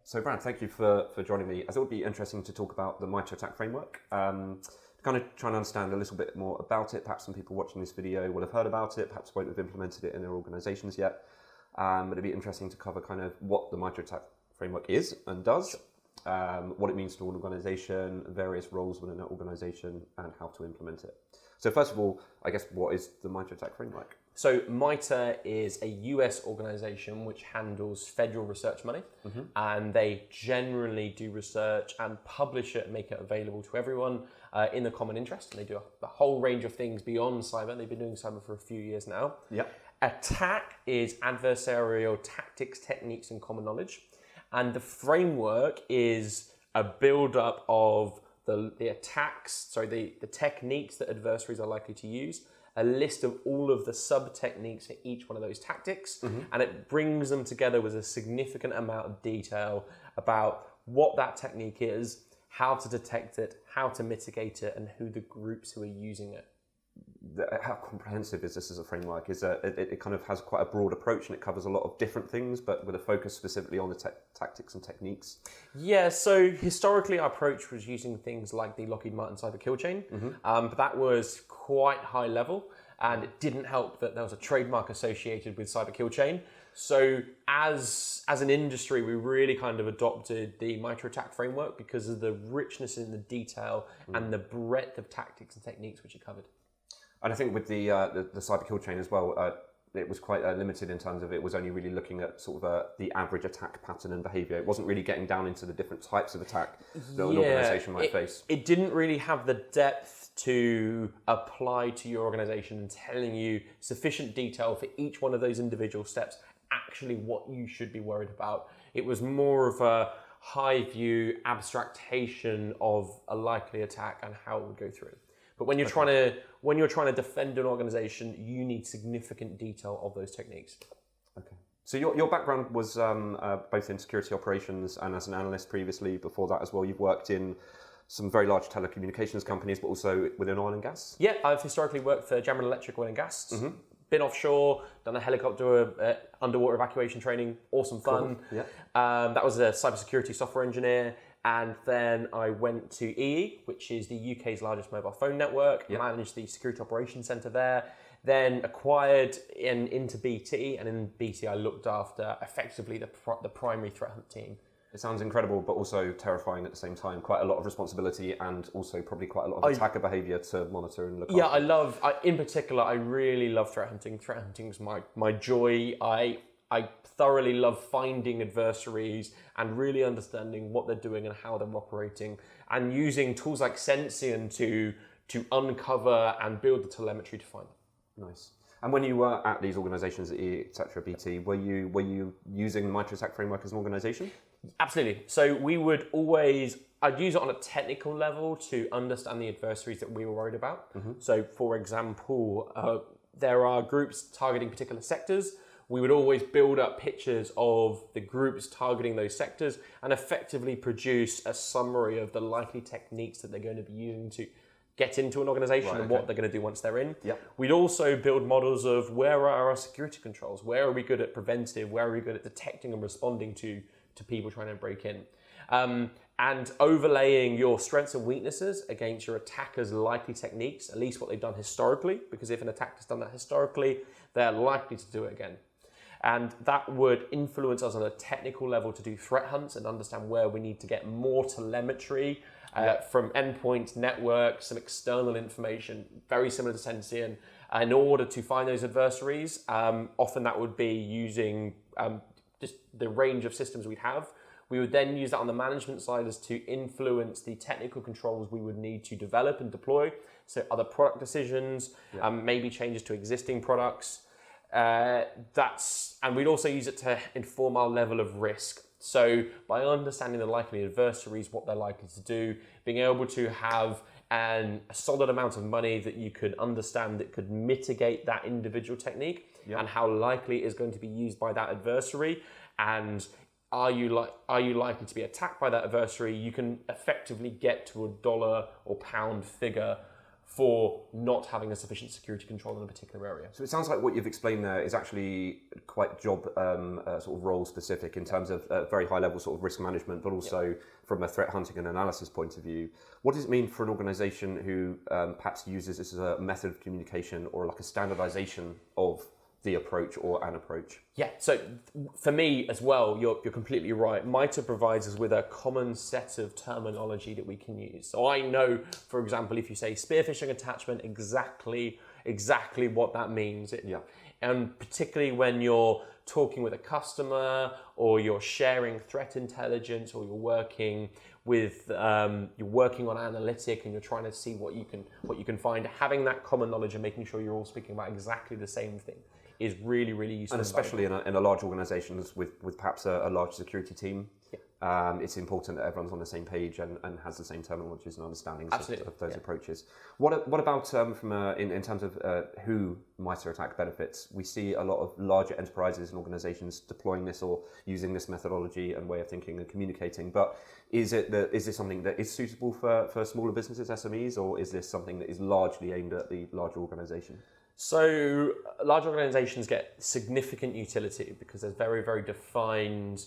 So Brad, thank you for joining me. I thought it would be interesting to talk about the MITRE ATT&CK Framework. To kind of try and understand a little bit more about it. Perhaps some people watching this video will have heard about it, perhaps won't have implemented it in their organizations yet. But it'd be interesting to cover kind of what the MITRE ATT&CK Framework is and does, what it means to an organization, various roles within that organization, and how to implement it. So first of all, I guess, what is the MITRE ATT&CK Framework? So MITRE is a US organization which handles federal research money, and they generally do research and publish it and make it available to everyone in the common interest. And they do a whole range of things beyond cyber. They've been doing cyber for a few years now. Yep. Attack is adversarial tactics, techniques, and common knowledge. And the framework is a build-up of the techniques that adversaries are likely to use, a list of all of the sub-techniques for each one of those tactics, and it brings them together with a significant amount of detail about what that technique is, how to detect it, how to mitigate it, and who the groups who are using it. How comprehensive is this as a framework? It kind of has quite a broad approach and it covers a lot of different things, but with a focus specifically on the tactics and techniques. Yeah, so historically our approach was using things like the Lockheed Martin cyber kill chain, but that was quite high level, and it didn't help that there was a trademark associated with cyber kill chain. So as an industry, we really kind of adopted the MITRE ATT&CK Framework because of the richness in the detail and the breadth of tactics and techniques which it covered. And I think with the cyber kill chain as well, it was quite limited in terms of it was only really looking at sort of the average attack pattern and behaviour. It wasn't really getting down into the different types of attack that an organisation might face. It didn't really have the depth to apply to your organisation and telling you sufficient detail for each one of those individual steps, actually what you should be worried about. It was more of a high view abstractation of a likely attack and how it would go through. But when you're trying to defend an organization, you need significant detail of those techniques. Okay. So your background was both in security operations and as an analyst previously. Before that as well, you've worked in some very large telecommunications companies, but also within oil and gas. Yeah, I've historically worked for General Electric Oil and Gas. Been offshore, done a helicopter underwater evacuation training, awesome fun. Cool. Yeah. That was a cybersecurity software engineer. And then I went to EE, which is the UK's largest mobile phone network. Yep. Managed the security operations centre there. Then acquired into BT, and in BT I looked after effectively the primary threat hunt team. It sounds incredible, but also terrifying at the same time. Quite a lot of responsibility and also probably quite a lot of attacker behaviour to monitor and look after. Yeah, in particular, I really love threat hunting. Threat hunting is my joy. I thoroughly love finding adversaries and really understanding what they're doing and how they're operating, and using tools like Sensient to uncover and build the telemetry to find them. Nice. And when you were at these organisations, etc., BT, were you using MITRE ATT&CK Framework as an organisation? Absolutely. So I'd use it on a technical level to understand the adversaries that we were worried about. So for example, there are groups targeting particular sectors. We would always build up pictures of the groups targeting those sectors and effectively produce a summary of the likely techniques that they're going to be using to get into an organization and what they're going to do once they're in. Yep. We'd also build models of where are our security controls, where are we good at preventive, where are we good at detecting and responding to people trying to break in. And overlaying your strengths and weaknesses against your attacker's likely techniques, at least what they've done historically, because if an attacker's done that historically, they're likely to do it again. And that would influence us on a technical level to do threat hunts and understand where we need to get more telemetry from endpoints, networks, some external information, very similar to Sensient, in order to find those adversaries. Often that would be using just the range of systems we'd have. We would then use that on the management side as to influence the technical controls we would need to develop and deploy. So other product decisions, maybe changes to existing products. And we'd also use it to inform our level of risk. So by understanding the likely adversaries, what they're likely to do, being able to have a solid amount of money that you could understand that could mitigate that individual technique and how likely it is going to be used by that adversary, and are you likely to be attacked by that adversary, you can effectively get to a dollar or pound figure for not having a sufficient security control in a particular area. So it sounds like what you've explained there is actually quite job sort of role specific in terms of very high level sort of risk management, but also from a threat hunting and analysis point of view. What does it mean for an organization who perhaps uses this as a method of communication or like a standardization of the approach or an approach? Yeah, so for me as well, you're completely right. MITRE provides us with a common set of terminology that we can use. So I know, for example, if you say spear phishing attachment, exactly what that means. And particularly when you're talking with a customer or you're sharing threat intelligence or you're working on analytic and you're trying to see what you can find, having that common knowledge and making sure you're all speaking about exactly the same thing is really, really useful. And especially in a large organisations with perhaps a large security team, it's important that everyone's on the same page and has the same terminologies and understandings of those approaches. What about in terms of who MITRE ATT&CK benefits? We see a lot of larger enterprises and organisations deploying this or using this methodology and way of thinking and communicating, but is this something that is suitable for smaller businesses, SMEs, or is this something that is largely aimed at the larger organisation? So large organizations get significant utility because there's very, very defined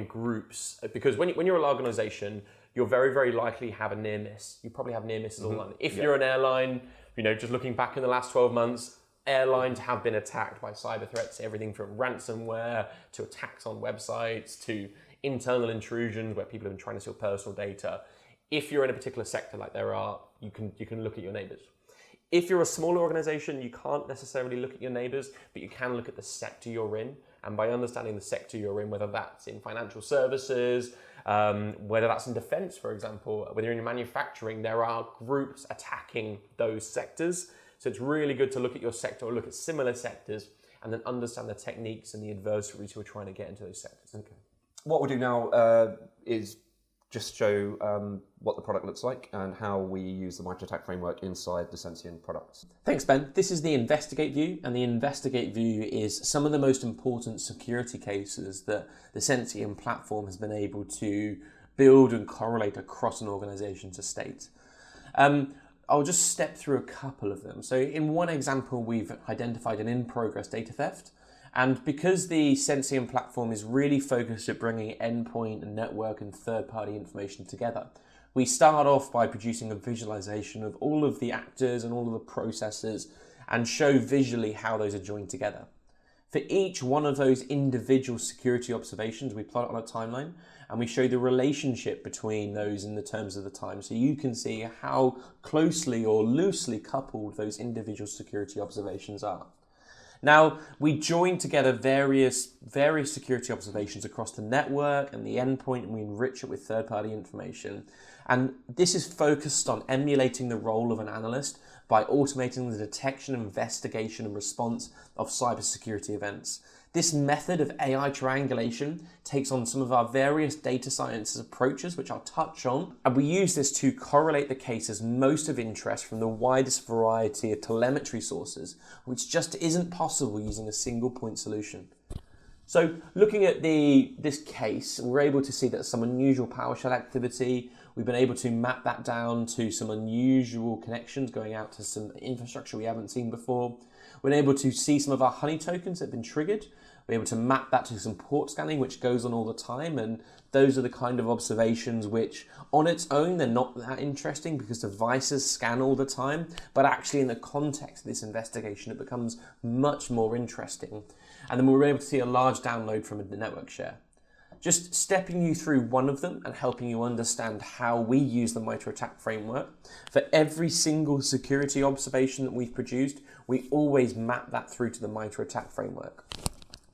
groups. Because when you're a large organization, you'll very, very likely have a near miss. You probably have near misses all the time. If you're an airline, just looking back in the last 12 months, airlines have been attacked by cyber threats, everything from ransomware to attacks on websites to internal intrusions where people have been trying to steal personal data. If you're in a particular sector like there are, you can look at your neighbors. If you're a smaller organization, you can't necessarily look at your neighbors, but you can look at the sector you're in. And by understanding the sector you're in, whether that's in financial services, whether that's in defense, for example, whether you're in manufacturing, there are groups attacking those sectors. So it's really good to look at your sector or look at similar sectors and then understand the techniques and the adversaries who are trying to get into those sectors. Okay. What we'll do now is just show what the product looks like and how we use the MITRE ATT&CK framework inside the Sensient products. Thanks, Ben. This is the Investigate view, and the Investigate view is some of the most important security cases that the Sensient platform has been able to build and correlate across an organization's estate. I'll just step through a couple of them. So in one example, we've identified an in-progress data theft. And because the Sensient platform is really focused at bringing endpoint and network and third-party information together, we start off by producing a visualization of all of the actors and all of the processes and show visually how those are joined together. For each one of those individual security observations, we plot it on a timeline and we show the relationship between those in the terms of the time. So you can see how closely or loosely coupled those individual security observations are. Now, we join together various security observations across the network and the endpoint, and we enrich it with third-party information. And this is focused on emulating the role of an analyst by automating the detection, investigation, and response of cybersecurity events. This method of AI triangulation takes on some of our various data sciences approaches, which I'll touch on, and we use this to correlate the cases most of interest from the widest variety of telemetry sources, which just isn't possible using a single point solution. So looking at this case, we're able to see that some unusual PowerShell activity. We've been able to map that down to some unusual connections going out to some infrastructure we haven't seen before. We're able to see some of our honey tokens that have been triggered. We're able to map that to some port scanning, which goes on all the time. And those are the kind of observations which on its own, they're not that interesting because devices scan all the time. But actually in the context of this investigation, it becomes much more interesting. And then we're able to see a large download from the network share. Just stepping you through one of them and helping you understand how we use the MITRE ATT&CK framework. For every single security observation that we've produced, we always map that through to the MITRE ATT&CK framework.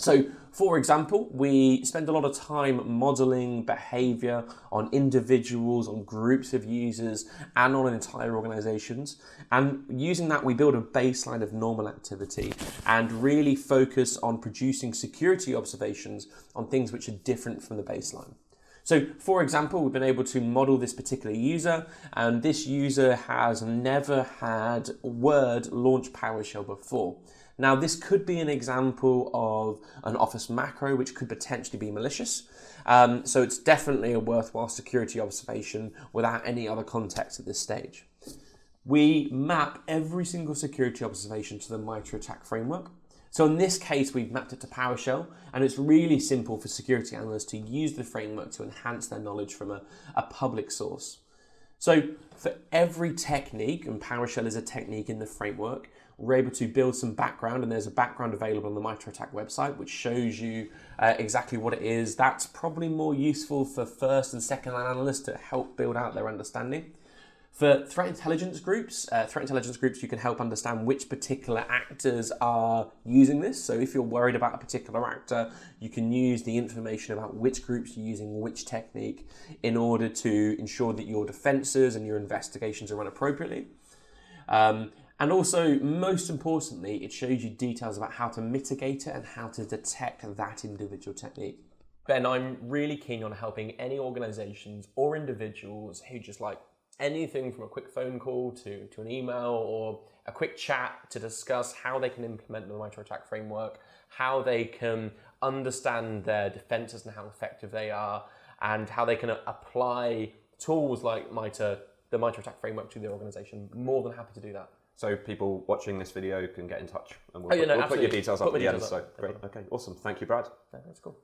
So, for example, we spend a lot of time modeling behavior on individuals, on groups of users, and on entire organizations. And using that, we build a baseline of normal activity and really focus on producing security observations on things which are different from the baseline. So, for example, we've been able to model this particular user, and this user has never had Word launch PowerShell before. Now, this could be an example of an Office macro, which could potentially be malicious. So it's definitely a worthwhile security observation without any other context at this stage. we map every single security observation to the MITRE ATT&CK Framework. So in this case, we've mapped it to PowerShell, and it's really simple for security analysts to use the framework to enhance their knowledge from a public source. So for every technique, and PowerShell is a technique in the framework, we're able to build some background, and there's a background available on the MITRE ATT&CK website which shows you exactly what it is. That's probably more useful for first and second line analysts to help build out their understanding. For threat intelligence groups, you can help understand which particular actors are using this. So if you're worried about a particular actor, you can use the information about which groups are using which technique in order to ensure that your defenses and your investigations are run appropriately. And also, most importantly, it shows you details about how to mitigate it and how to detect that individual technique. Ben, I'm really keen on helping any organizations or individuals who just like anything from a quick phone call to an email or a quick chat to discuss how they can implement the MITRE ATT&CK framework, how they can understand their defenses and how effective they are, and how they can apply tools like the MITRE ATT&CK framework to their organization. More than happy to do that. So people watching this video can get in touch, and we'll, Oh, yeah, no, we'll put your absolutely. details Put up my at the end. details So up. great. Okay, awesome. Thank you, Brad. That's cool.